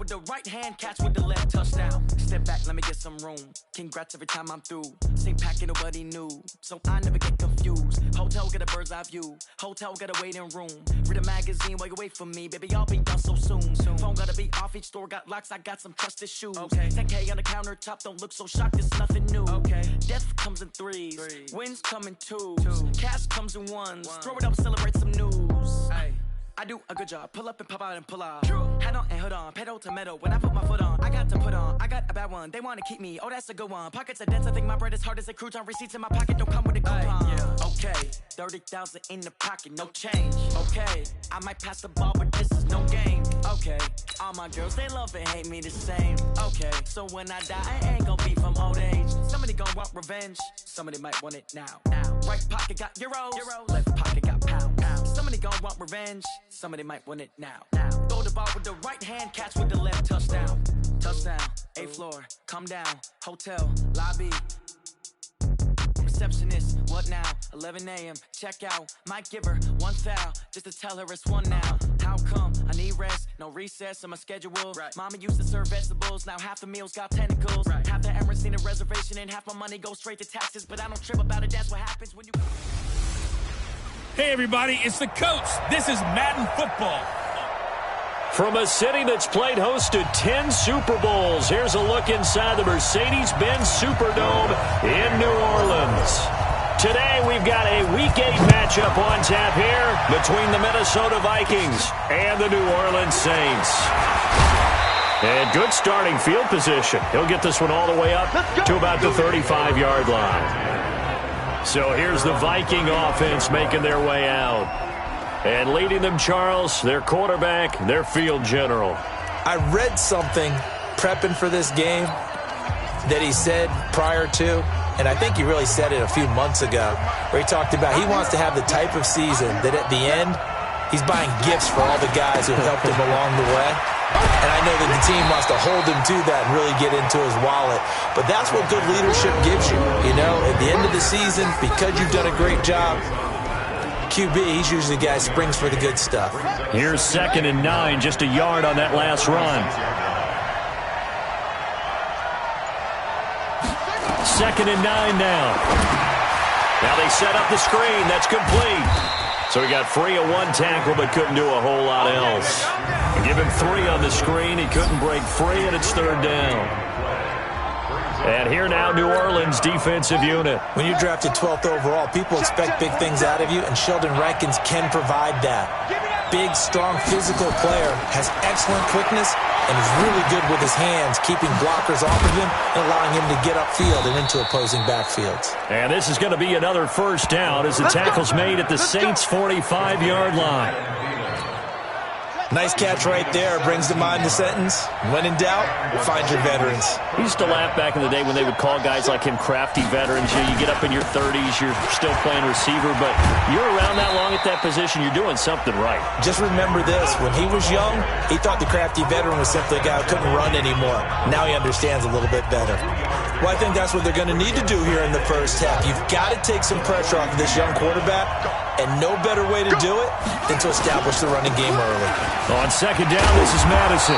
with the right hand, catch with the left, touchdown. Step back, let me get some room. Congrats every time I'm through. Same packing, nobody knew, so I never get confused. Hotel get a bird's eye view. Hotel got a waiting room. Read a magazine while you wait for me, baby. I'll be done so soon. Phone gotta be off, each store got locks. I got some trusted shoes. Okay. 10K on the countertop, don't look so shocked. It's nothing new. Okay. Death comes in threes. Wins come in twos. Cash comes in ones. Throw it up, celebrate some news. Ay. I do a good job. Pull up and pop out and pull out. Head on and hood on. Pedal to metal. When I put my foot on, I got to put on. I got a bad one. They want to keep me. Oh, that's a good one. Pockets are dense. I think my bread is hard as a crouton. Receipts in my pocket don't come with a coupon. Okay. 30,000 in the pocket. No change. Okay. I might pass the ball, but this is no game. Okay. All my girls, they love and hate me the same. Okay. So when I die, I ain't gonna be from old age. Somebody gonna want revenge. Somebody might want it now. Right pocket got euros. Left pocket got pounds. Somebody gonna want revenge. Somebody might want it now. Throw the ball with the right hand, catch with the left, touchdown. Touchdown, 8th floor, come down, hotel, lobby. Receptionist, what now? 11 a.m., check out. Might give her one foul, just to tell her it's one now. How come? I need rest, no recess in my schedule. Mama used to serve vegetables, now half the meals got tentacles. Half the Emirates need a reservation and half my money goes straight to taxes. But I don't trip about it, that's what happens when you... Hey everybody, it's the coach. This is Madden Football. From a city that's played host to 10 Super Bowls, here's a look inside the Mercedes-Benz Superdome in New Orleans. Today we've got a Week 8 matchup on tap here between the Minnesota Vikings and the New Orleans Saints. And good starting field position. He'll get this one all the way up to about the 35-yard line. So here's the Viking offense making their way out. And leading them, Charles, their quarterback, their field general. I read something prepping for this game that he said prior to, and I think he really said it a few months ago, where he talked about he wants to have the type of season that at the end, he's buying gifts for all the guys who helped him along the way. And I know that the team wants to hold him to that and really get into his wallet. But that's what good leadership gives you. You know, at the end of the season, because you've done a great job, QB, he's usually the guy who springs for the good stuff. Here's 2nd and 9, just a yard on that last run. 2nd and 9 now. Now they set up the screen. That's complete. So he got free of one tackle but couldn't do a whole lot else. Give him 3 on the screen. He couldn't break free, and it's 3rd down. And here now, New Orleans defensive unit. When you're drafted 12th overall, people expect big things out of you, and Sheldon Rankins can provide that. Big, strong, physical player, has excellent quickness, and is really good with his hands, keeping blockers off of him and allowing him to get upfield and into opposing backfields. And this is going to be another 1st down as the tackle's made at the Saints' 45-yard line. Nice catch right there. Brings to mind the sentence, when in doubt, find your veterans. We used to laugh back in the day when they would call guys like him crafty veterans. You get up in your 30s, you're still playing receiver, but you're around that long at that position, you're doing something right. Just remember this. When he was young, he thought the crafty veteran was simply a guy who couldn't run anymore. Now he understands a little bit better. Well, I think that's what they're going to need to do here in the first half. You've got to take some pressure off of this young quarterback, and no better way to do it than to establish the running game early. On 2nd down, this is Madison.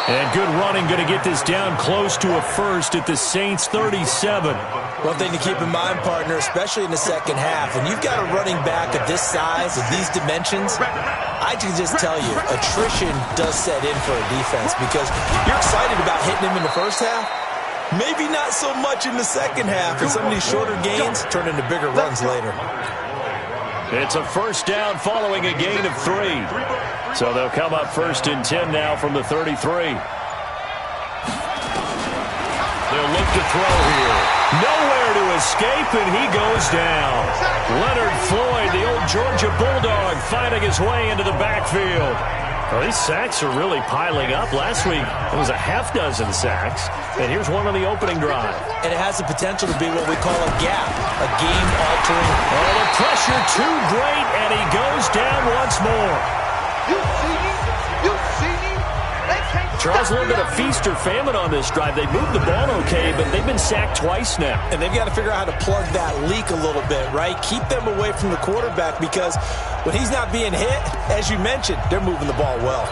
And good running, going to get this down close to a first at the Saints' 37. One thing to keep in mind, partner, especially in the second half, when you've got a running back of this size, of these dimensions, I can just tell you, attrition does set in for a defense because you're excited about hitting him in the first half. Maybe not so much in the second half, and some of these shorter gains turn into bigger runs later. It's a 1st down following a gain of 3. So they'll come up 1st and 10 now from the 33. They'll look to throw here. Nowhere to escape, and he goes down. Leonard Floyd, the old Georgia Bulldog, finding his way into the backfield. Well, these sacks are really piling up. Last week, it was a half dozen sacks. And here's one on the opening drive. And it has the potential to be what we call a gap, a game-altering. Oh, the pressure too great, and he goes down once more. Charles, a little bit of feast or famine on this drive. They moved the ball okay, but they've been sacked twice now. And they've got to figure out how to plug that leak a little bit, right? Keep them away from the quarterback because when he's not being hit, as you mentioned, they're moving the ball well.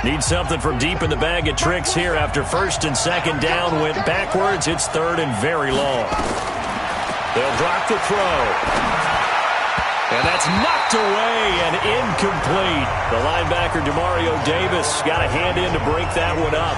Need something from deep in the bag of tricks here after first and second down went backwards. It's third and very long. They'll drop the throw. And that's knocked away and incomplete. The linebacker, Demario Davis, got a hand in to break that one up.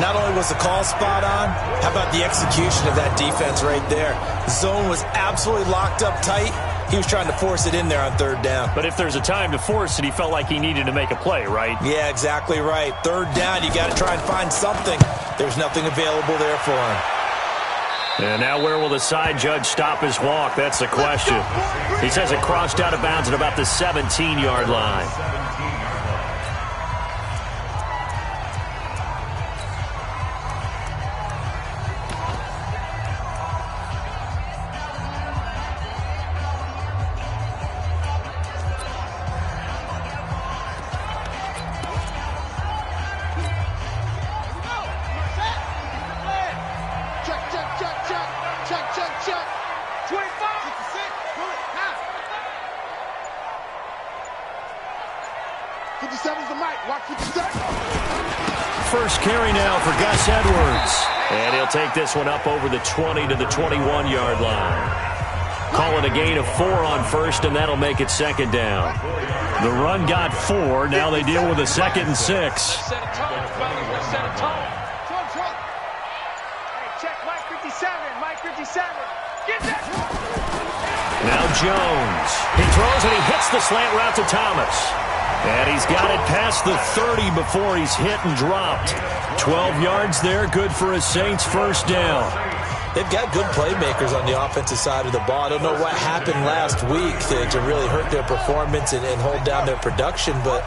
Not only was the call spot on, how about the execution of that defense right there? The zone was absolutely locked up tight. He was trying to force it in there on third down. But if there's a time to force it, he felt like he needed to make a play, right? Yeah, exactly right. Third down, you got to try and find something. There's nothing available there for him. And now where will the side judge stop his walk? That's the question. He says it crossed out of bounds at about the 17-yard line. First carry now for Gus Edwards. And he'll take this one up over the 20 to the 21-yard line. Call it a gain of 4 on first, and that'll make it second down. The run got 4. Now they deal with a 2nd and 6. Set a tone, fellas. Set a tone. Hey, check Mike 57. Mike 57. Get that. Now Jones. He throws and he hits the slant route to Thomas. And he's got it past the 30 before he's hit and dropped. 12 yards there, good for a Saints first down. They've got good playmakers on the offensive side of the ball. I don't know what happened last week to really hurt their performance and hold down their production, but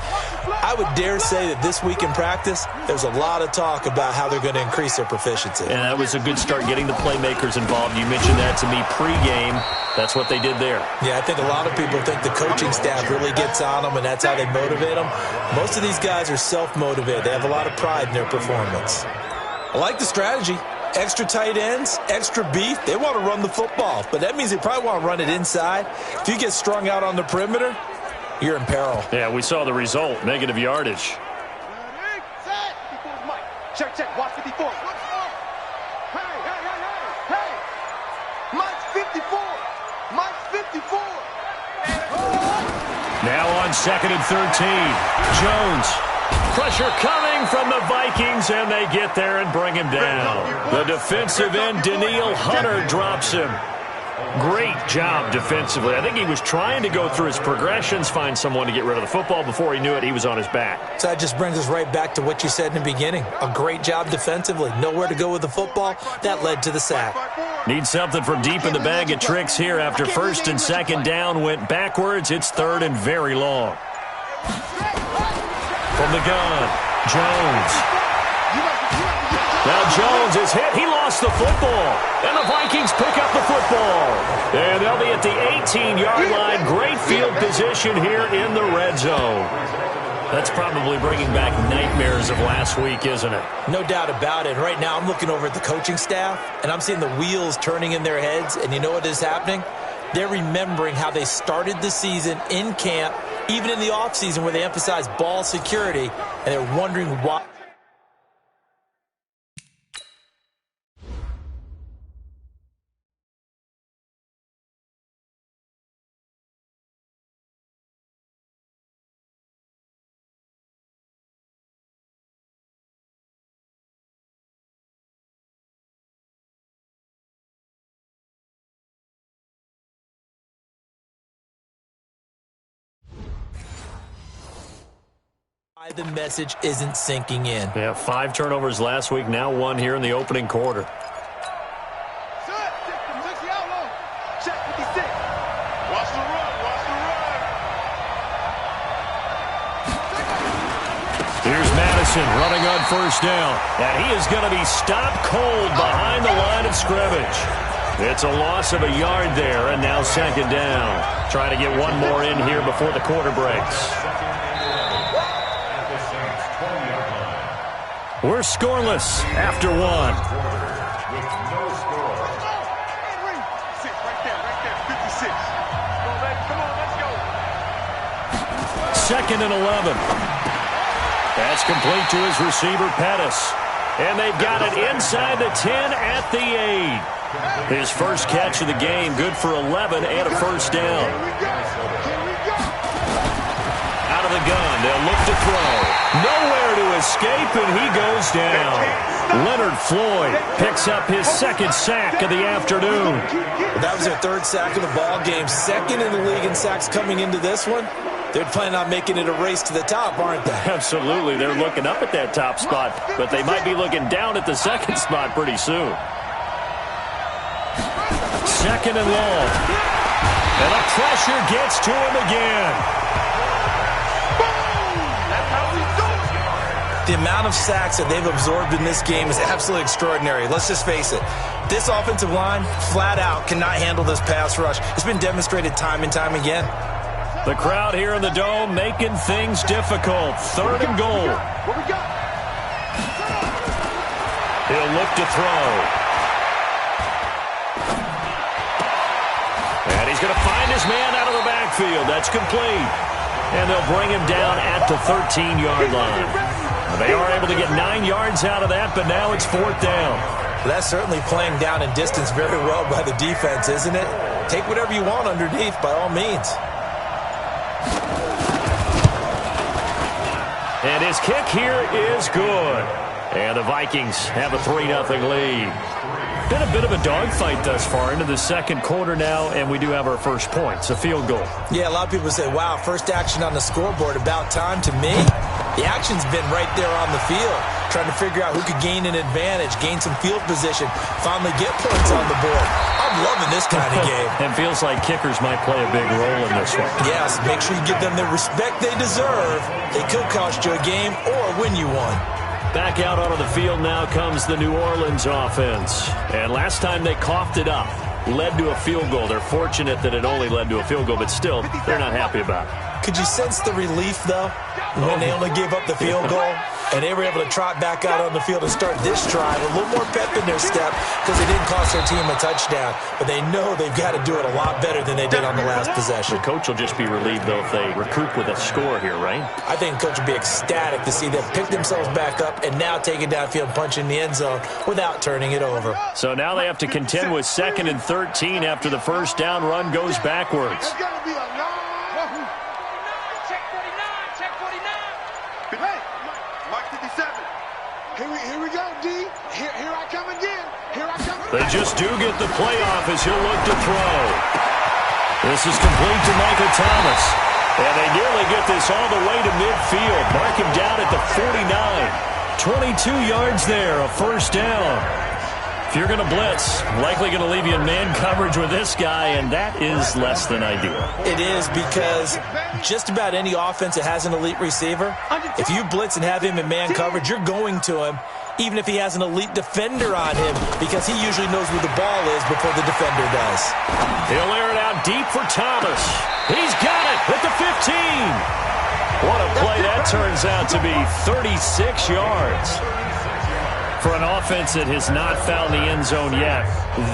I would dare say that this week in practice, there's a lot of talk about how they're going to increase their proficiency. And that was a good start getting the playmakers involved. You mentioned that to me pregame. That's what they did there. Yeah, I think a lot of people think the coaching staff really gets on them, and that's how they motivate them. Most of these guys are self-motivated. They have a lot of pride in their performance. I like the strategy. Extra tight ends, extra beef. They want to run the football, but that means they probably want to run it inside. If you get strung out on the perimeter, you're in peril. Yeah, we saw the result, negative yardage. Check, watch 54. Hey, Mike's 54. Mike's 54. Now on 2nd and 13. Jones. Pressure coming from the Vikings, and they get there and bring him down. The defensive end, Daniil Hunter, drops him. Great job defensively. I think he was trying to go through his progressions, find someone to get rid of the football. Before he knew it, he was on his back. So that just brings us right back to what you said in the beginning. A great job defensively. Nowhere to go with the football. That led to the sack. Need something from deep in the bag of tricks here after first and second down went backwards. It's third and very long. From the gun, Jones. Now Jones is hit. He lost the football. And the Vikings pick up the football. And they'll be at the 18-yard line. Great field position here in the red zone. That's probably bringing back nightmares of last week, isn't it? No doubt about it. Right now I'm looking over at the coaching staff, and I'm seeing the wheels turning in their heads. And you know what is happening? They're remembering how they started the season in camp, even in the offseason where they emphasized ball security, and they're wondering why. The message isn't sinking in. Yeah, 5 turnovers last week, now 1 here in the opening quarter. Here's Madison running on first down, and he is going to be stopped cold behind the line of scrimmage. It's a loss of a yard there, and now second down. Trying to get one more in here before the quarter breaks. We're scoreless after 1. Second and 11. That's complete to his receiver, Pettis. And they've got it inside the 10 at the 8. His first catch of the game, good for 11 and a first down. Out of the gun, they'll look to throw. Nowhere to escape, and he goes down. Leonard Floyd picks up his second sack of the afternoon. That was their third sack of the ball game. Second in the league in sacks coming into this one. They're planning on making it a race to the top, aren't they? Absolutely. They're looking up at that top spot, but they might be looking down at the second spot pretty soon. Second and long. And the pressure gets to him again. The amount of sacks that they've absorbed in this game is absolutely extraordinary. Let's just face it. This offensive line, flat out, cannot handle this pass rush. It's been demonstrated time and time again. The crowd here in the Dome making things difficult. Third and goal. He'll look to throw. And he's going to find his man out of the backfield. That's complete. And they'll bring him down at the 13-yard line. They are able to get 9 yards out of that, but now it's fourth down. Well, that's certainly playing down in distance very well by the defense, isn't it? Take whatever you want underneath, by all means. And his kick here is good. And the Vikings have a 3-0 lead. Been a bit of a dogfight thus far into the second quarter now, and we do have our first points, a field goal. Yeah, a lot of people say, wow, first action on the scoreboard, about time. To me, the action's been right there on the field, trying to figure out who could gain an advantage, gain some field position, finally get points on the board. I'm loving this kind of game. And feels like kickers might play a big role in this one. Yes, make sure you give them the respect they deserve. They could cost you a game or win you one. Back out onto the field now comes the New Orleans offense. And last time they coughed it up, led to a field goal. They're fortunate that it only led to a field goal, but still, they're not happy about it. Could you sense the relief, though, when they only gave up the field goal? And they were able to trot back out on the field and start this drive. A little more pep in their step because they didn't cost their team a touchdown. But they know they've got to do it a lot better than they did on the last possession. The coach will just be relieved, though, if they recoup with a score here, right? I think the coach will be ecstatic to see them pick themselves back up and now take it downfield and punch in the end zone without turning it over. So now they have to contend with 2nd and 13 after the first down run goes backwards. Here we go, D. Here I come again. Here I come again. They just do get the playoff as he'll look to throw. This is complete to Michael Thomas. And they nearly get this all the way to midfield. Mark him down at the 49. 22 yards there, a first down. If you're going to blitz, likely going to leave you in man coverage with this guy, and that is less than ideal. It is, because just about any offense that has an elite receiver, if you blitz and have him in man coverage, you're going to him, even if he has an elite defender on him, because he usually knows where the ball is before the defender does. He'll air it out deep for Thomas. He's got it at the 15. What a play that turns out to be, 36 yards. For an offense that has not found the end zone yet,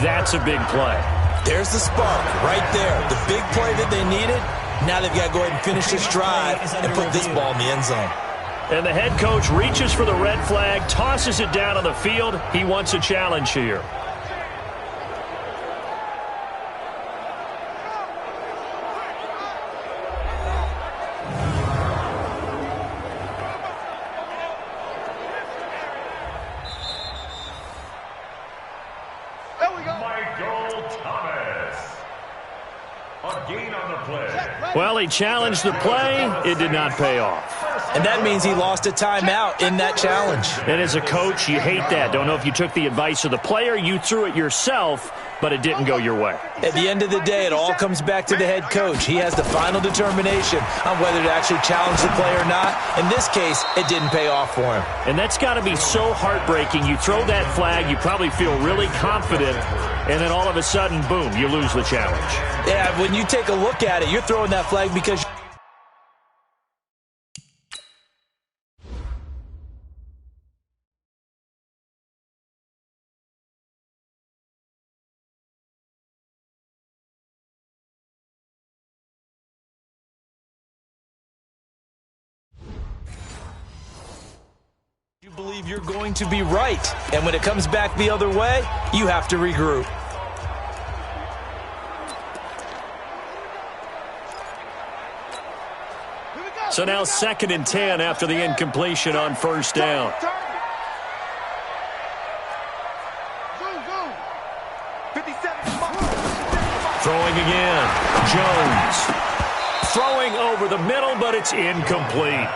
that's a big play. There's the spark right there. The big play that they needed. Now they've got to go ahead and finish this drive and put this ball in the end zone. And the head coach reaches for the red flag, tosses it down on the field. He wants a challenge here. Well, he challenged the play. It did not pay off. And that means he lost a timeout in that challenge. And as a coach, you hate that. Don't know if you took the advice of the player, you threw it yourself, but it didn't go your way. At the end of the day, it all comes back to the head coach. He has the final determination on whether to actually challenge the play or not. In this case, it didn't pay off for him. And that's got to be so heartbreaking. You throw that flag, you probably feel really confident, and then all of a sudden, boom, you lose the challenge. Yeah, when you take a look at it, you're throwing that flag because believe you're going to be right. And when it comes back the other way, you have to regroup. So now 2nd and 10 after the incompletion on first down. Throwing again. Jones. Throwing over the middle, but it's incomplete.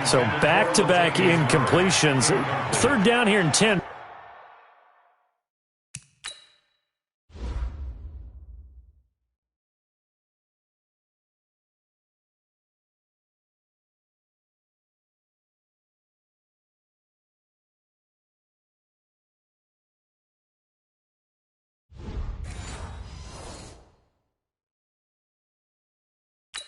So back-to-back incompletions. 3rd down here and 10.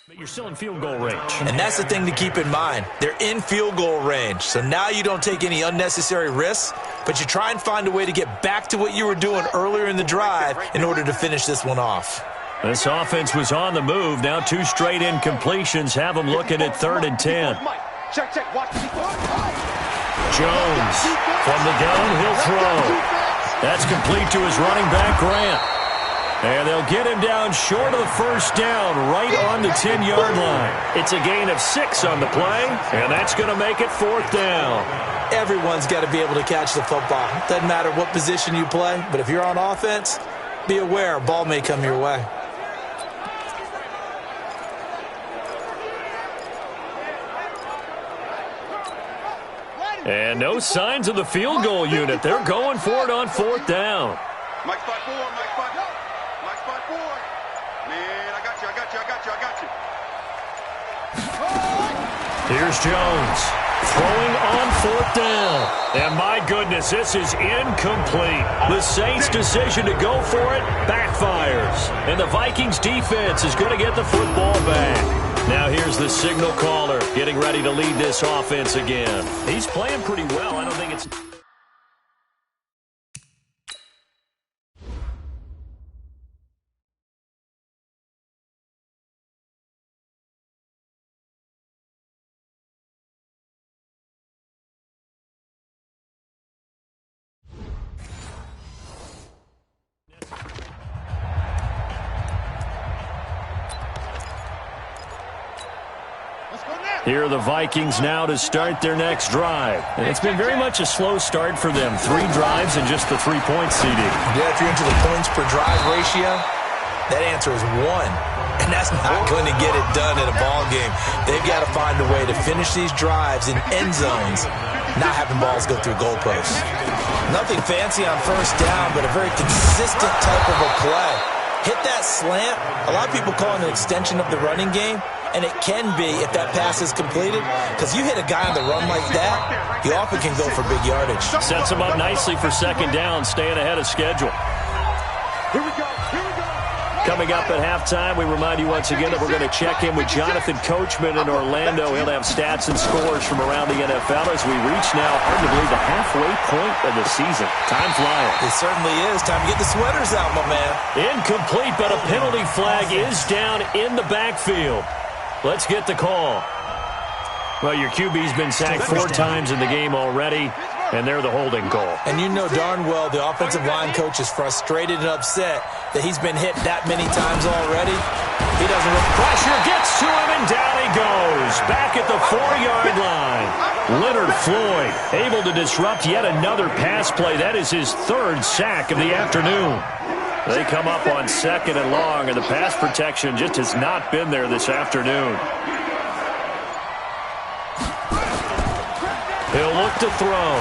But you're still in field goal range. And that's the thing to keep in mind. They're in field goal range. So now you don't take any unnecessary risks, but you try and find a way to get back to what you were doing earlier in the drive in order to finish this one off. This offense was on the move. Now 2 straight incompletions have them looking at 3rd and 10. Jones from the gun, he'll throw. That's complete to his running back, Grant. And they'll get him down short of the first down, right on the 10-yard line. It's a gain of 6 on the play, and that's going to make it 4th down. Everyone's got to be able to catch the football. Doesn't matter what position you play, but if you're on offense, be aware a ball may come your way. And no signs of the field goal unit. They're going for it on 4th down. Mike spot 4, Mike spot 4. Mike spot 4. Man, I got you. Here's Jones throwing on 4th down. And my goodness, this is incomplete. The Saints' decision to go for it backfires. And the Vikings defense is going to get the football back. Now here's the signal caller getting ready to lead this offense again. He's playing pretty well. I don't think it's... Here are the Vikings now to start their next drive. And it's been very much a slow start for them. 3 drives and just the 3-point seeding. Yeah, if you're into the points per drive ratio, that answer is 1. And that's not going to get it done in a ball game. They've got to find a way to finish these drives in end zones, not having balls go through goalposts. Nothing fancy on first down, but a very consistent type of a play. Hit that slant. A lot of people call it an extension of the running game. And it can be if that pass is completed, because you hit a guy on the run like that, you often can go for big yardage. Sets him up nicely for 2nd down, staying ahead of schedule. Here we go. Coming up at halftime, we remind you once again that we're going to check in with Jonathan Coachman in Orlando. He'll have stats and scores from around the NFL as we reach now, hard to believe, the halfway point of the season. Time flying. It certainly is. Time to get the sweaters out, my man. Incomplete, but a penalty flag is down in the backfield. Let's get the call. Well, your QB's been sacked 4 times in the game already, and they're the holding call. And you know darn well the offensive line coach is frustrated and upset that he's been hit that many times already. He doesn't look... Pressure gets to him, and down he goes. Back at the 4-yard line. Leonard Floyd able to disrupt yet another pass play. That is his 3rd sack of the afternoon. They come up on 2nd and long, and the pass protection just has not been there this afternoon. He'll look to throw.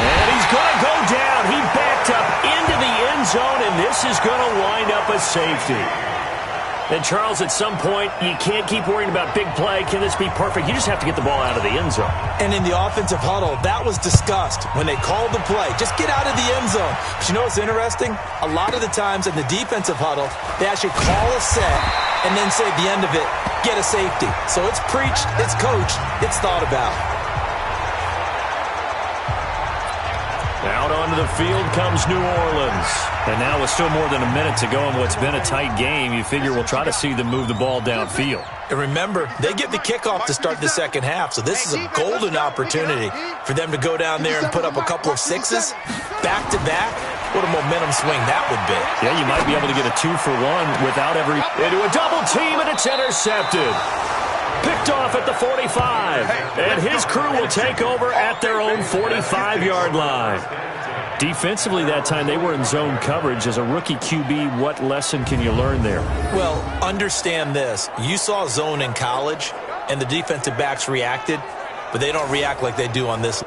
And he's going to go down. He backed up into the end zone, and this is going to wind up a safety. And, Charles, at some point, you can't keep worrying about big play. Can this be perfect? You just have to get the ball out of the end zone. And in the offensive huddle, that was discussed when they called the play. Just get out of the end zone. But you know what's interesting? A lot of the times in the defensive huddle, they actually call a set and then say at the end of it, get a safety. So it's preached, it's coached, it's thought about. Out onto the field comes New Orleans. And now with still more than a minute to go in what's been a tight game, you figure we'll try to see them move the ball downfield. And remember, they get the kickoff to start the second half, so this is a golden opportunity for them to go down there and put up a couple of sixes back-to-back. What a momentum swing that would be. Yeah, you might be able to get a 2-for-1 without into a double team, and it's intercepted. Picked off at the 45, and his crew will take over at their own 45-yard line. Defensively that time, they were in zone coverage. As a rookie QB, what lesson can you learn there? Well, understand this. You saw zone in college, and the defensive backs reacted, but they don't react like they do on this.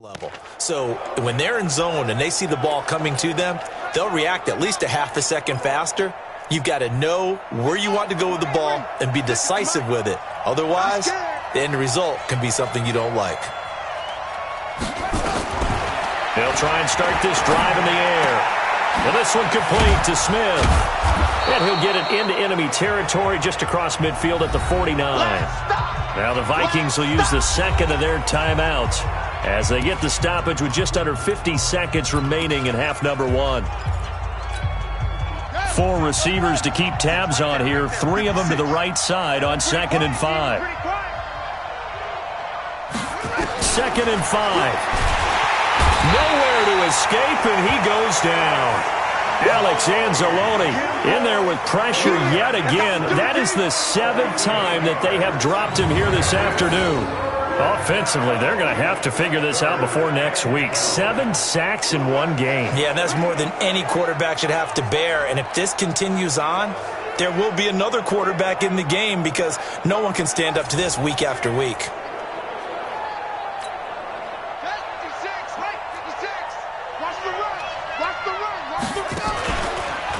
Level. So when they're in zone and they see the ball coming to them, they'll react at least a half a second faster. You've got to know where you want to go with the ball and be decisive with it. Otherwise, the end result can be something you don't like. They'll try and start this drive in the air. Well, this one complete to Smith. And he'll get it into enemy territory just across midfield at the 49. Now the Vikings will use the second of their timeouts as they get the stoppage with just under 50 seconds remaining in half number one. 4 receivers to keep tabs on here, 3 of them to the right side on 2nd and 5. 2nd and 5. Nowhere to escape, and he goes down. Alex Anzalone in there with pressure yet again. That is the 7th time that they have dropped him here this afternoon. Offensively, they're going to have to figure this out before next week. 7 sacks in one game. Yeah, and that's more than any quarterback should have to bear. And if this continues on, there will be another quarterback in the game because no one can stand up to this week after week.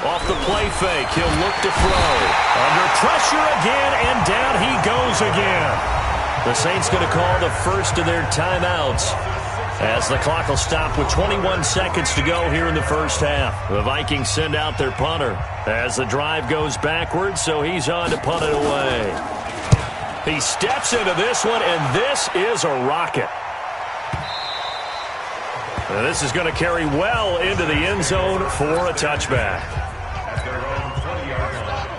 Off the play fake, he'll look to throw. Under pressure again, and down he goes again. The Saints going to call the first of their timeouts as the clock will stop with 21 seconds to go here in the first half. The Vikings send out their punter as the drive goes backwards, so he's on to punt it away. He steps into this one, and this is a rocket. And this is going to carry well into the end zone for a touchback.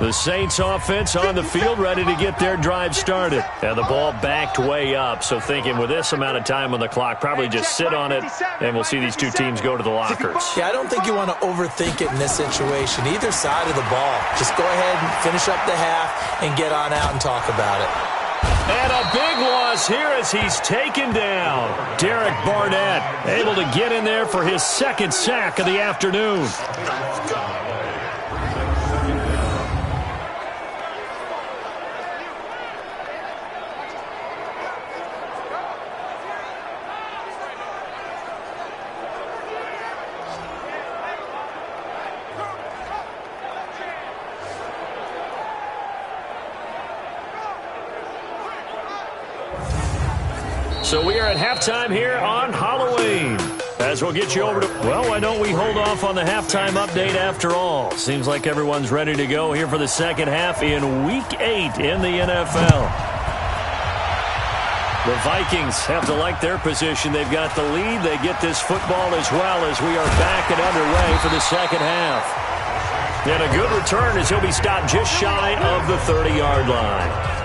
The Saints offense on the field ready to get their drive started. And the ball backed way up, so thinking with this amount of time on the clock, probably just sit on it, and we'll see these two teams go to the lockers. Yeah, I don't think you want to overthink it in this situation. Either side of the ball. Just go ahead and finish up the half and get on out and talk about it. And a big loss here as he's taken down. Derek Barnett able to get in there for his 2nd sack of the afternoon. So we are at halftime here on Halloween. As we'll get you over to, well, why don't we hold off on the halftime update after all? Seems like everyone's ready to go here for the second half in Week 8 in the NFL. The Vikings have to like their position. They've got the lead. They get this football as well as we are back and underway for the second half. And a good return as he'll be stopped just shy of the 30-yard line.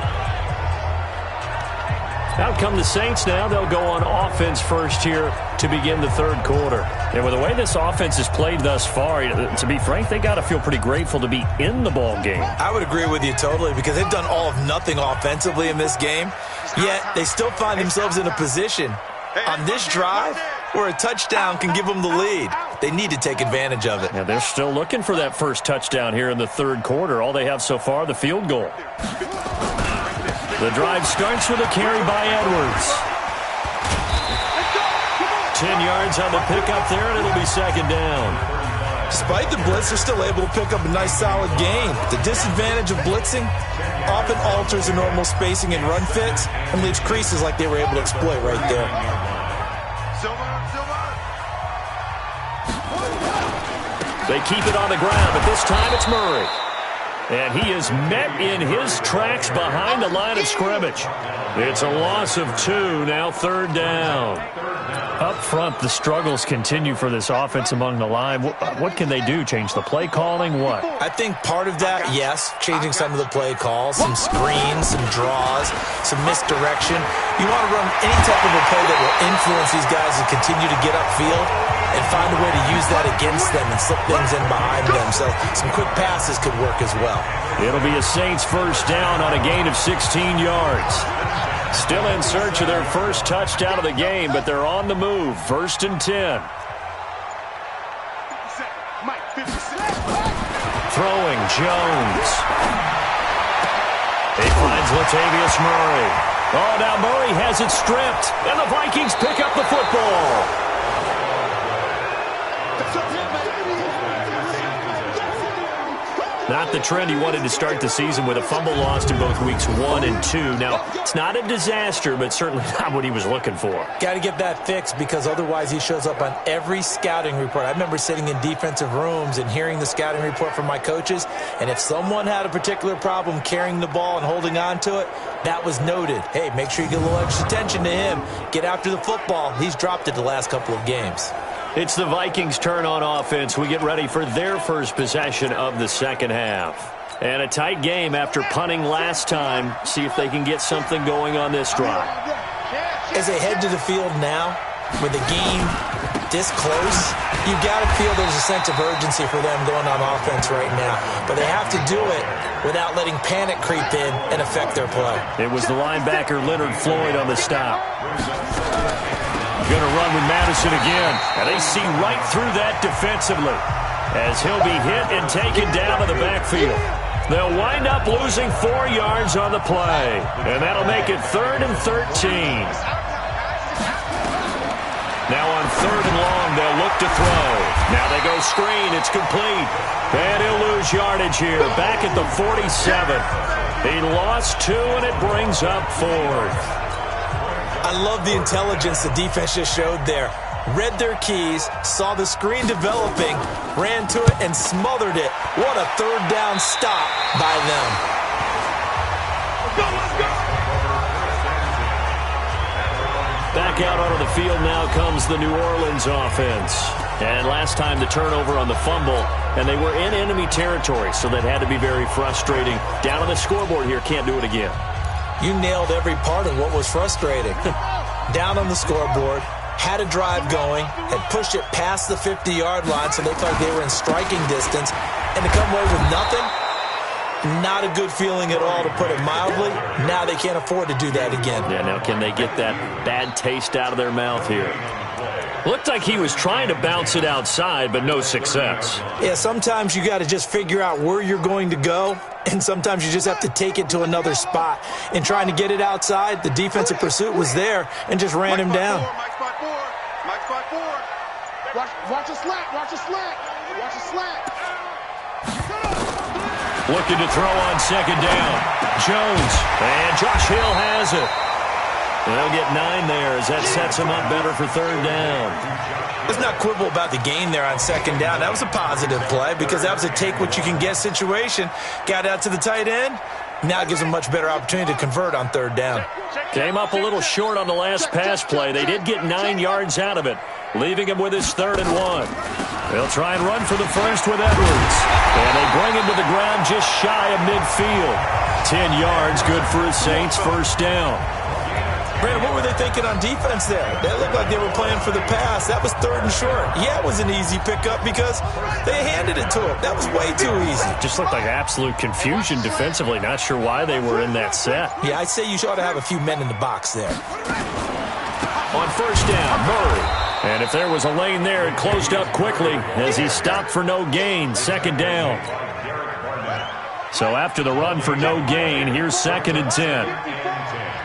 Out come the Saints now. They'll go on offense first here to begin the third quarter. And with the way this offense has played thus far, to be frank, they got to feel pretty grateful to be in the ball game. I would agree with you totally because they've done all of nothing offensively in this game, yet they still find themselves in a position on this drive where a touchdown can give them the lead. They need to take advantage of it. Yeah, they're still looking for that first touchdown here in the third quarter. All they have so far, the field goal. The drive starts with a carry by Edwards. 10 yards on the pickup there, and it'll be second down. Despite the blitz, they're still able to pick up a nice solid gain. The disadvantage of blitzing often alters the normal spacing and run fits and leaves creases like they were able to exploit right there. They keep it on the ground, but this time it's Murray. And he is met in his tracks behind the line of scrimmage. It's a loss of 2, now 3rd down. Up front, the struggles continue for this offense among the line. What can they do? Change the play calling? What? I think part of that, yes, changing some of the play calls, some screens, some draws, some misdirection. You want to run any type of a play that will influence these guys to continue to get upfield and find a way to use that against them and slip things in behind them. So some quick passes could work as well. It'll be a Saints 1st down on a gain of 16 yards. Still in search of their first touchdown of the game, but they're on the move. 1st and 10. Throwing Jones. He finds Latavius Murray. Oh, now Murray has it stripped, and the Vikings pick up the football. Not the trend he wanted to start the season with a fumble lost in both weeks 1 and 2. Now, it's not a disaster, but certainly not what he was looking for. Got to get that fixed because otherwise he shows up on every scouting report. I remember sitting in defensive rooms and hearing the scouting report from my coaches, and if someone had a particular problem carrying the ball and holding on to it, that was noted. Hey, make sure you get a little extra attention to him. Get after the football. He's dropped it the last couple of games. It's the Vikings' turn on offense. We get ready for their first possession of the second half. And a tight game after punting last time. See if they can get something going on this drive. As they head to the field now, with the game this close, you've got to feel there's a sense of urgency for them going on offense right now. But they have to do it without letting panic creep in and affect their play. It was the linebacker Leonard Floyd on the stop. Going to run with Madison again. And they see right through that defensively as he'll be hit and taken down to the backfield. They'll wind up losing 4 yards on the play. And that'll make it 3rd and 13. Now on 3rd and long, they'll look to throw. Now they go screen. It's complete. And he'll lose yardage here. Back at the 47. He lost 2, and it brings up 4th. I love the intelligence the defense just showed there. Read their keys, saw the screen developing, ran to it, and smothered it. What a 3rd down stop by them. Back out onto the field now comes the New Orleans offense. And last time the turnover on the fumble, and they were in enemy territory, so that had to be very frustrating. Down on the scoreboard here, can't do it again. You nailed every part of what was frustrating. Down on the scoreboard, had a drive going, had pushed it past the 50-yard line so they looked like they were in striking distance, and to come away with nothing, not a good feeling at all, to put it mildly. Now they can't afford to do that again. Yeah, now can they get that bad taste out of their mouth here? Looked like he was trying to bounce it outside, but no success. Yeah, sometimes you got to just figure out where you're going to go, and sometimes you just have to take it to another spot. In trying to get it outside, the defensive pursuit was there and just ran him down. Mike spot 4. Mike spot 4. Watch a slant. Watch a slant. Watch a slant. Looking to throw on 2nd down. Jones. And Josh Hill has it. They'll get 9 there as that sets him up better for 3rd down. Let's not quibble about the gain there on 2nd down. That was a positive play because that was a take-what-you-can-get situation. Got out to the tight end. Now it gives them a much better opportunity to convert on 3rd down. Came up a little short on the last pass play. They did get 9 yards out of it, leaving him with his 3rd and 1. They'll try and run for the first with Edwards. And they bring him to the ground just shy of midfield. 10 yards, good for a Saints 1st down. Brandon, what were they thinking on defense there? That looked like they were playing for the pass. That was 3rd and short. Yeah, it was an easy pickup because they handed it to him. That was way too easy. Just looked like absolute confusion defensively. Not sure why they were in that set. Yeah, I'd say you ought to have a few men in the box there. On 1st down, Murray. And if there was a lane there, it closed up quickly as he stopped for no gain. 2nd down. So after the run for no gain, here's 2nd and 10.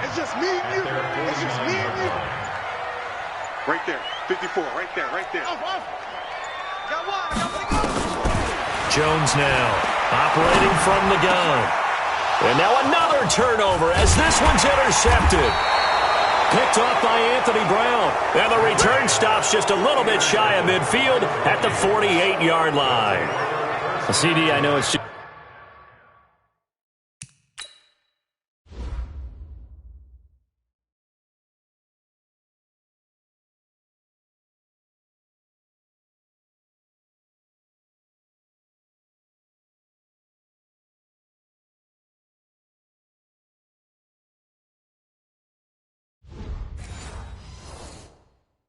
It's just me and you. It's just me and you. Right there. 54. Right there. Right there. Got one. Jones now, operating from the gun. And now another turnover as this one's intercepted. Picked off by Anthony Brown. And the return stops just a little bit shy of midfield at the 48-yard line. A CD, I know it's just...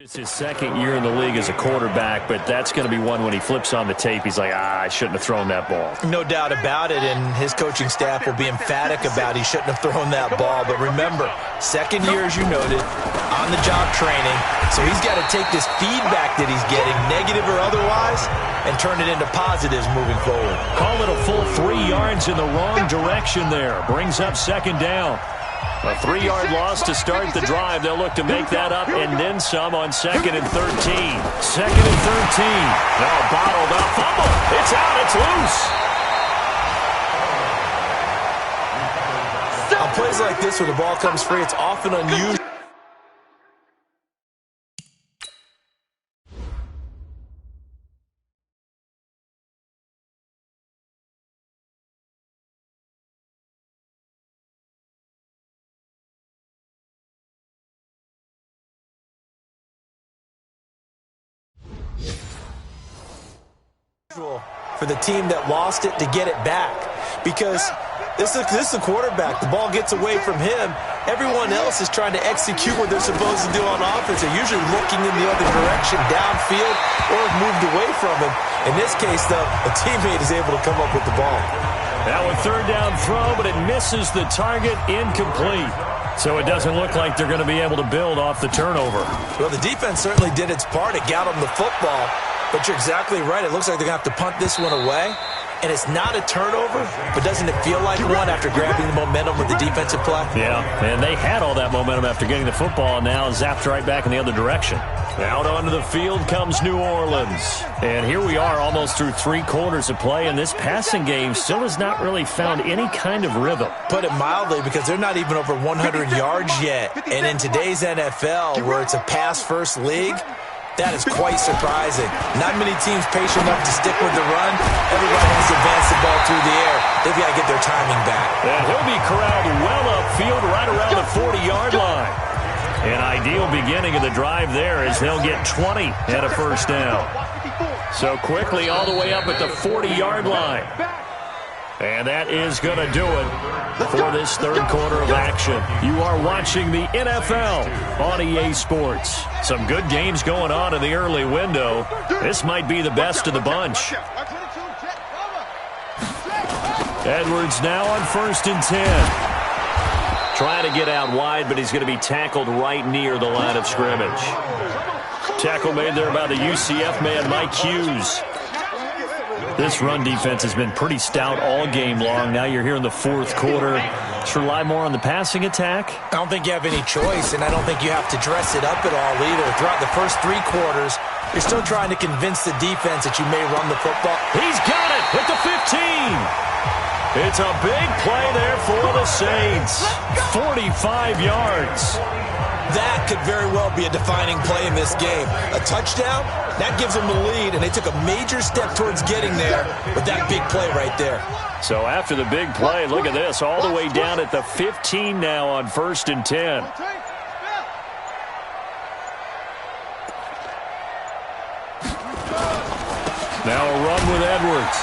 It's his second year in the league as a quarterback, but that's going to be one when he flips on the tape. He's like, I shouldn't have thrown that ball. No doubt about it, and his coaching staff will be emphatic about he shouldn't have thrown that ball. But remember, second year, as you noted, on-the-job training. So he's got to take this feedback that he's getting, negative or otherwise, and turn it into positives moving forward. Call it a full 3 yards in the wrong direction there. Brings up second down. A 3-yard loss to start the drive. They'll look to make that up and then some on 2nd and 13. 2nd and 13. Now bottled up. Fumble. It's out. It's loose. On plays like this where the ball comes free, it's often unusual. For the team that lost it to get it back, because this is a quarterback. The ball gets away from him. Everyone else is trying to execute what they're supposed to do on offense. They're usually looking in the other direction, downfield, or have moved away from him. In this case, though, a teammate is able to come up with the ball. Now a third down throw, but it misses the target, incomplete. So it doesn't look like they're going to be able to build off the turnover. Well, the defense certainly did its part. It got them the football. But you're exactly right. It looks like they're going to have to punt this one away. And it's not a turnover, but doesn't it feel like one after grabbing the momentum with the defensive play? Yeah, and they had all that momentum after getting the football, and now zapped right back in the other direction. Out onto the field comes New Orleans. And here we are almost through 3 quarters of play, and this passing game still has not really found any kind of rhythm. Put it mildly, because they're not even over 100 yards yet. And in today's NFL, where it's a pass-first league, that is quite surprising. Not many teams patient enough to stick with the run. Everybody wants to advance the ball through the air. They've got to get their timing back. And he'll be corralled well upfield right around the 40-yard line. An ideal beginning of the drive there as they'll get 20 and a first down. So quickly all the way up at the 40-yard line. And that is going to do it for this third quarter of action. You are watching the NFL on EA Sports. Some good games going on in the early window. This might be the best of the bunch. Edwards now on 1st and 10. Trying to get out wide, but he's going to be tackled right near the line of scrimmage. Tackle made there by the UCF man, Mike Hughes. This run defense has been pretty stout all game long. Now you're here in the fourth quarter. Let's rely more on the passing attack. I don't think you have any choice, and I don't think you have to dress it up at all either. Throughout the first 3 quarters, you're still trying to convince the defense that you may run the football. He's got it at the 15. It's a big play there for the Saints. 45 yards. That could very well be a defining play in this game. A touchdown, that gives them the lead, and they took a major step towards getting there with that big play right there. So after the big play, look at this, all the way down at the 15 now on 1st and 10. Now a run with Edwards.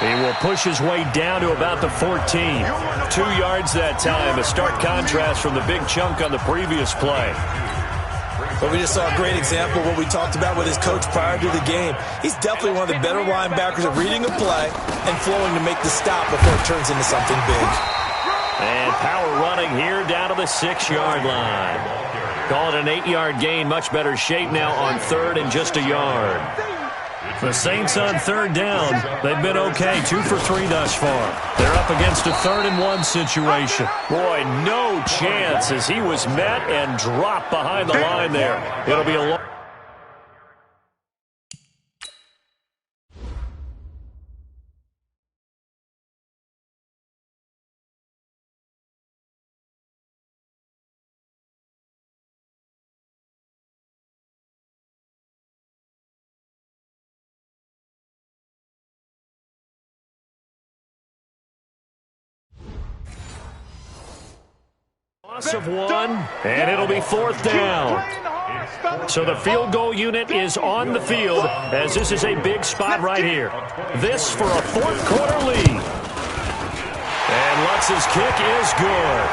He will push his way down to about the 14. 2 yards that time. A stark contrast from the big chunk on the previous play. But we just saw a great example of what we talked about with his coach prior to the game. He's definitely one of the better linebackers at reading a play and flowing to make the stop before it turns into something big. And power running here down to the 6-yard line. Call it an 8-yard gain. Much better shape now on 3rd and just a yard. The Saints on 3rd down. They've been okay, 2 for 3 thus far. They're up against a 3rd and 1 situation. Boy, no chance as he was met and dropped behind the line there. It'll be a long... Loss of one, and it'll be fourth down. So the field goal unit is on the field as this is a big spot right here. This for a fourth quarter lead. And Lutz's kick is good.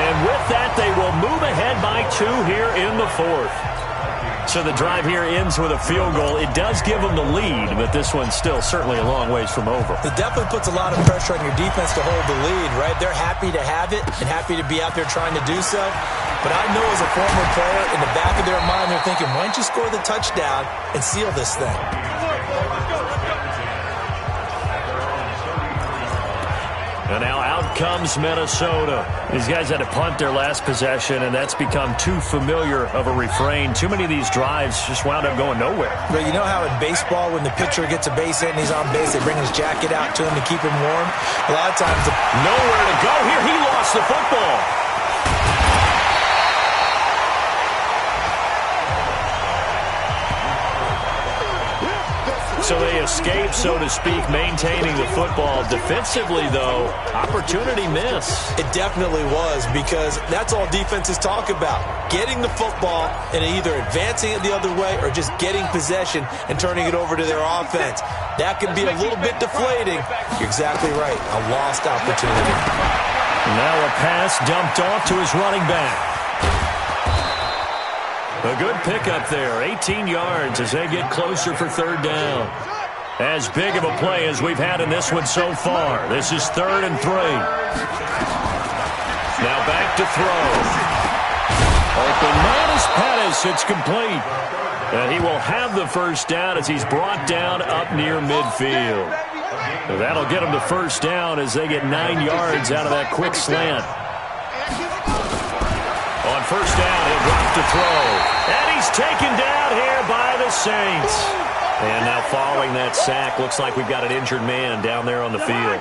And with that, they will move ahead by 2 here in the fourth. So the drive here ends with a field goal. It does give them the lead, but this one's still certainly a long ways from over. It definitely puts a lot of pressure on your defense to hold the lead, right? They're happy to have it and happy to be out there trying to do so. But I know as a former player, in the back of their mind, they're thinking, why don't you score the touchdown and seal this thing? And now out comes Minnesota. These guys had to punt their last possession, and that's become too familiar of a refrain. Too many of these drives just wound up going nowhere. But you know how in baseball, when the pitcher gets a base hit and he's on base, they bring his jacket out to him to keep him warm? A lot of times... Nowhere to go here. He lost the football. So they escape, so to speak, maintaining the football. Defensively, though, opportunity miss. It definitely was, because that's all defenses talk about. Getting the football and either advancing it the other way or just getting possession and turning it over to their offense. That can be a little bit deflating. You're exactly right. A lost opportunity. Now a pass dumped off to his running back. A good pickup there, 18 yards as they get closer for third down. As big of a play as we've had in this one so far. This is 3rd and 3. Now back to throw. Open man is Pettis. It's complete. And he will have the first down as he's brought down up near midfield. That'll get him to first down as they get 9 yards out of that quick slant. On first down, he'll drop to throw. And he's taken down here by the Saints. And now following that sack, looks like we've got an injured man down there on the field.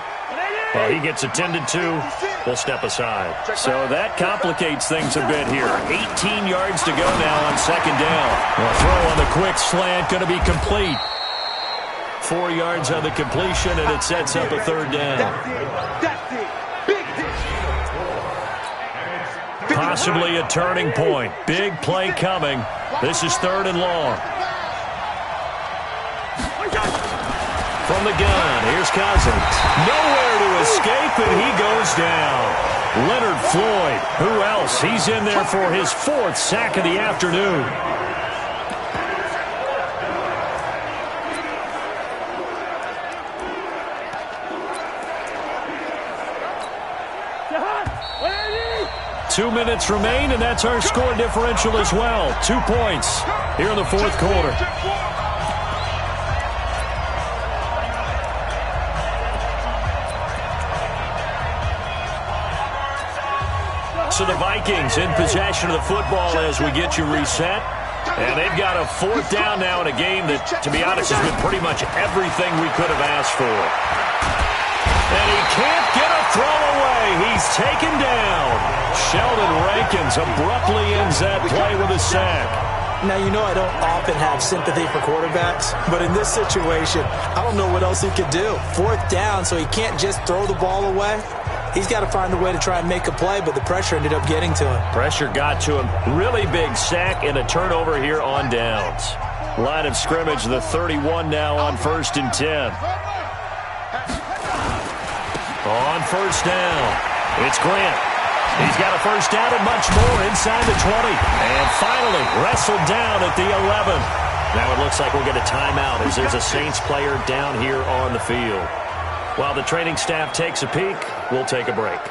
Well, he gets attended to. We'll step aside. So that complicates things a bit here. 18 yards to go now on second down. A throw on the quick slant going to be complete. 4 yards on the completion, and it sets up a third down. Possibly a turning point. Big play coming. This is 3rd and long. From the gun, here's Cousins. Nowhere to escape, and he goes down. Leonard Floyd, who else? He's in there for his 4th sack of the afternoon. Two minutes remain, and that's our score differential as well. 2 points here in the 4th quarter. So the Vikings in possession of the football as we get you reset. And they've got a 4th down now in a game that, to be honest, has been pretty much everything we could have asked for. And he can't get a throw away. He's taken down. Sheldon Rankins abruptly ends that play with a sack. Now, you know I don't often have sympathy for quarterbacks, but in this situation, I don't know what else he could do. 4th down, so he can't just throw the ball away. He's got to find a way to try and make a play, but the pressure ended up getting to him. Pressure got to him. Really big sack and a turnover here on downs. Line of scrimmage, the 31 now on 1st and 10. On first down, it's Grant. He's got a first down and much more inside the 20. And finally wrestled down at the 11. Now it looks like we'll get a timeout as there's a Saints player down here on the field. While the training staff takes a peek, we'll take a break.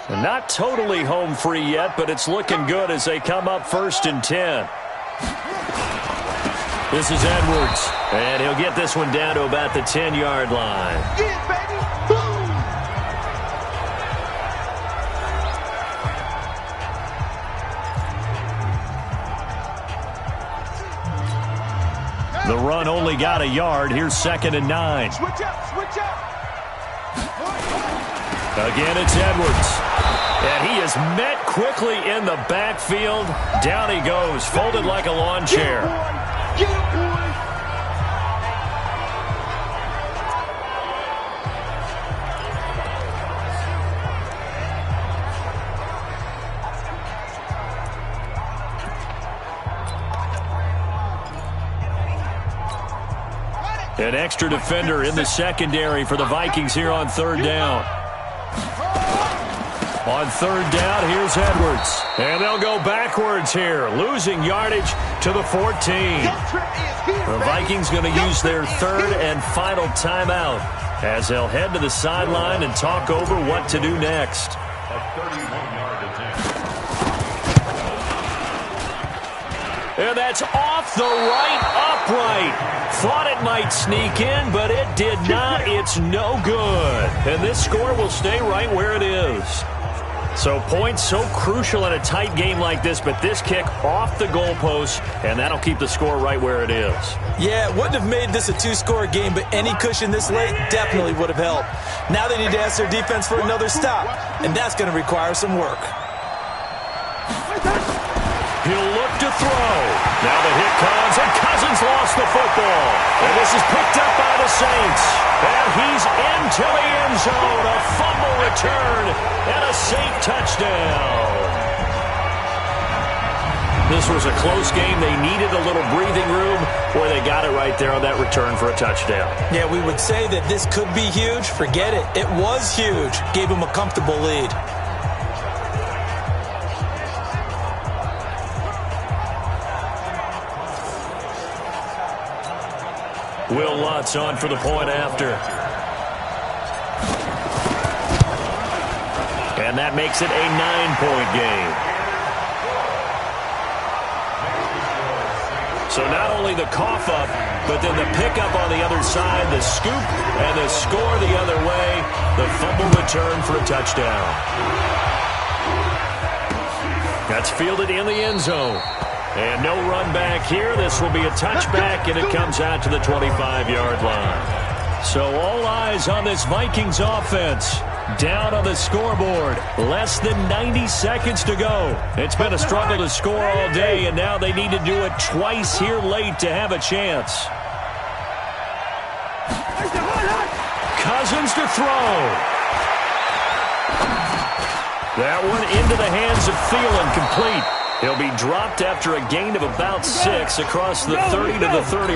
Not totally home free yet, but it's looking good as they come up 1st and 10. This is Edwards, and he'll get this one down to about the 10-yard line. The run only got a yard. Here's 2nd and 9. Switch up. Again, it's Edwards. And he is met quickly in the backfield. Down he goes, folded like a lawn chair. An extra defender in the secondary for the Vikings here on third down. On third down, here's Edwards. And they'll go backwards here, losing yardage to the 14. The Vikings going to use their third and final timeout as they'll head to the sideline and talk over what to do next. And that's off the right upright. Thought it might sneak in, but it did not. It's no good. And this score will stay right where it is. So points so crucial in a tight game like this, but this kick off the goalpost, and that'll keep the score right where it is. Yeah, it wouldn't have made this a two-score game, but any cushion this late definitely would have helped. Now they need to ask their defense for another stop, and that's going to require some work. He'll look to throw. Now the hit comes, and Cousins lost the football. And this is picked up by the Saints. And he's into the end zone. A fumble return and a Saint touchdown. This was a close game. They needed a little breathing room, or they got it right there on that return for a touchdown. Yeah, we would say that this could be huge. Forget it. It was huge. Gave him a comfortable lead. Will Lutz on for the point after. And that makes it a 9-point game. So not only the cough up, but then the pickup on the other side, the scoop, and the score the other way. The fumble return for a touchdown. That's fielded in the end zone. And no run back here. This will be a touchback, and it comes out to the 25-yard line. So all eyes on this Vikings offense. Down on the scoreboard. Less than 90 seconds to go. It's been a struggle to score all day, and now they need to do it twice here late to have a chance. Cousins to throw. That one into the hands of Thielen, complete. He'll be dropped after a gain of about 6 across the 30 to the 31.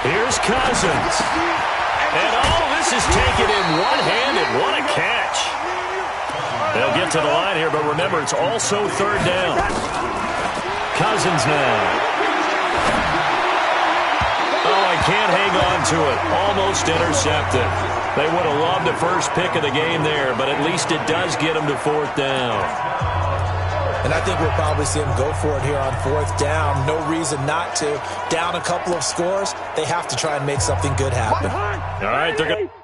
Here's Cousins. And this is taken in one-handed. What a catch. They'll get to the line here, but remember, it's also third down. Cousins now. Oh, I can't hang on to it. Almost intercepted. They would have loved the first pick of the game there, but at least it does get them to fourth down. And I think we'll probably see him go for it here on fourth down. No reason not to. Down a couple of scores, they have to try and make something good happen. All right, they're going to...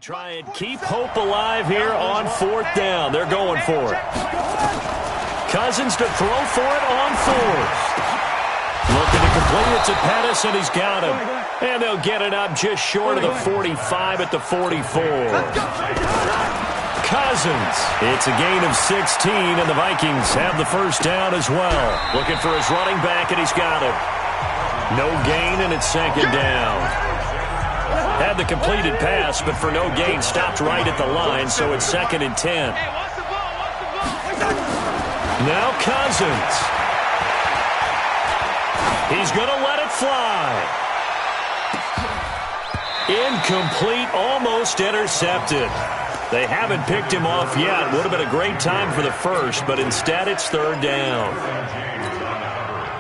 try and keep hope alive here on fourth down. They're going for it. Cousins to throw for it on fourth. Looking to complete it to Pettis, and he's got him. And they'll get it up just short of the 45 at the 44. Cousins. It's a gain of 16, and the Vikings have the first down as well. Looking for his running back, and he's got him. No gain, and it's second down. Had the completed pass, but for no gain, stopped right at the line, so it's 2nd and 10. Now Cousins. He's going to let it fly. Incomplete, almost intercepted. They haven't picked him off yet. Would have been a great time for the first, but instead it's third down.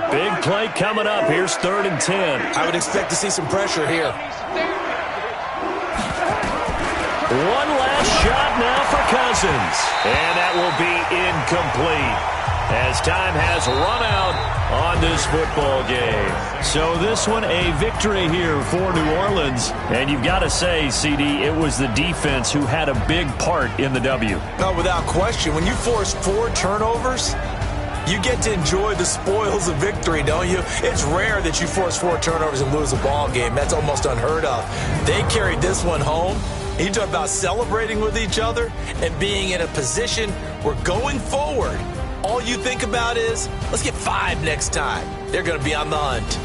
Big play coming up. Here's 3rd and 10. I would expect to see some pressure here. One last shot now for Cousins. And that will be incomplete as time has run out on this football game. So this one a victory here for New Orleans. And you've got to say, CD, it was the defense who had a big part in the W. No, without question. When you force 4 turnovers, you get to enjoy the spoils of victory, don't you? It's rare that you force 4 turnovers and lose a ball game. That's almost unheard of. They carried this one home. You talk about celebrating with each other and being in a position where going forward, all you think about is, let's get 5 next time. They're going to be on the hunt.